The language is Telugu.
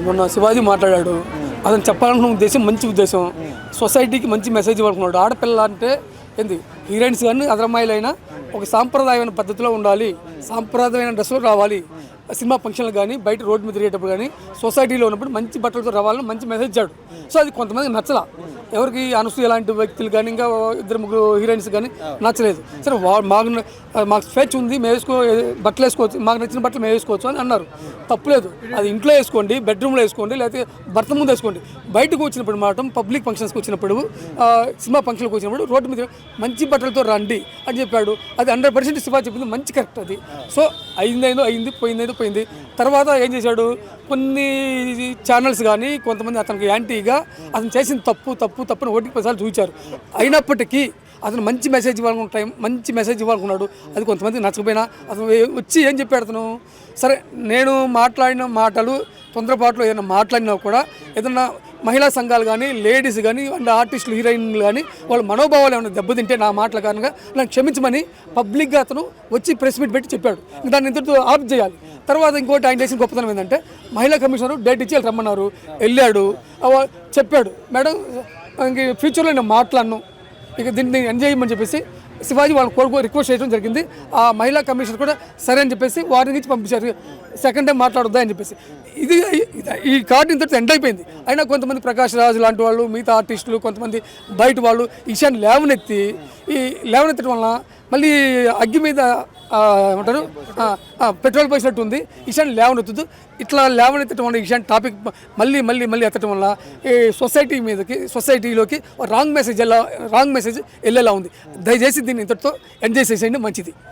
మొన్న శివాజీ మాట్లాడాడు. అతను చెప్పాలనుకున్న ఉద్దేశం మంచి ఉద్దేశం, సొసైటీకి మంచి మెసేజ్ ఇవ్వాలనుకున్నాడు. ఆడపిల్ల అంటే ఏంది, హీరోయిన్స్ కానీ అదరమ్మాయిలైనా ఒక సాంప్రదాయమైన పద్ధతిలో ఉండాలి, సాంప్రదాయమైన డ్రెస్సులో రావాలి, సినిమా ఫంక్షన్లు కానీ బయట రోడ్డు మీద తిరిగేటప్పుడు కానీ సొసైటీలో ఉన్నప్పుడు మంచి బట్టలతో రావాలని మంచి మెసేజ్ ఇచ్చాడు. సో అది కొంతమందికి నచ్చలా, ఎవరికి అనసూయ లాంటి వ్యక్తులు కానీ ఇంకా 2-3 హీరోయిన్స్ కానీ నచ్చలేదు. సరే మాకు స్వేచ్ఛ ఉంది, మేము బట్టలు వేసుకోవచ్చు, మాకు నచ్చిన బట్టలు మేము వేసుకోవచ్చు అని అన్నారు. తప్పులేదు, అది ఇంట్లో వేసుకోండి, బెడ్రూమ్లో వేసుకోండి, లేకపోతే భర్త ముందు వేసుకోండి. బయటకు వచ్చినప్పుడు మాత్రం పబ్లిక్ ఫంక్షన్స్కి వచ్చినప్పుడు, సినిమా ఫంక్షన్కి వచ్చినప్పుడు రోడ్డు మీద మంచి బట్టలతో రండి అని చెప్పాడు. అది 100% శివా చెప్పింది మంచి కరెక్ట్ అది. సో అయింది, పోయింది. తర్వాత ఏం చేశాడు, కొన్ని ఛానల్స్ కానీ కొంతమంది అతనికి యాంటీగా అతను చేసిన తప్పుని 1-10 సార్లు చూపించారు. అయినప్పటికీ అతను మంచి మెసేజ్ ఇవ్వాలనుకున్నాడు. అది కొంతమందికి నచ్చకపోయినా అతను వచ్చి ఏం చెప్పాడు, అతను సరే నేను మాట్లాడిన మాటలు తొందరపాటులో ఏదైనా మాట్లాడినా కూడా ఏదన్నా మహిళా సంఘాలు కానీ లేడీస్ కానీ అండ్ ఆర్టిస్టులు హీరోయిన్లు కానీ వాళ్ళ మనోభావాలు ఏమైనా దెబ్బతింటే నా మాటల కారణంగా నన్ను క్షమించమని పబ్లిక్గా అతను వచ్చి ప్రెస్ మీట్ పెట్టి చెప్పాడు. దాన్ని ఇంతటితో ఆఫ్ చేయాలి. తర్వాత ఇంకోటి ఆయన చేసిన గొప్పతనం ఏంటంటే, మహిళా కమిషనరు డేట్ ఇచ్చి రమ్మన్నారు, వెళ్ళాడు, చెప్పాడు మేడం ఇంక ఫ్యూచర్లో నేను మాట్లాడను, ఇక దీన్ని ఎంజాయ్ చేయమని చెప్పేసి శివాజీ వాళ్ళు రిక్వెస్ట్ చేయడం జరిగింది. ఆ మహిళా కమిషనర్ కూడా సరే అని చెప్పేసి వారిని ఇచ్చి పంపించారు, సెకండ్ టైం మాట్లాడొద్దా అని చెప్పేసి. ఈ కార్డు ఇంతటితో ఎండ్ అయిపోయింది. అయినా కొంతమంది ప్రకాష్ రాజు లాంటి వాళ్ళు, మిగతా ఆర్టిస్టులు, కొంతమంది బయట వాళ్ళు ఈ విషయాన్ని లేవనెత్తడం వలన మళ్ళీ అగ్గి మీద ఏమంటారు పెట్రోల్ పోసినట్టు ఉంది. ఈ విషయాన్ని లేవనెత్తదు. ఇట్లా లేవనెత్తడం వల్ల ఈ విషయాన్ని టాపిక్ మళ్ళీ ఎత్తడం వల్ల ఈ సొసైటీలోకి రాంగ్ మెసేజ్ వెళ్ళేలా ఉంది. దయచేసి దీన్ని ఇంతటితో ఎంజాయ్ చేసేయండి, మంచిది.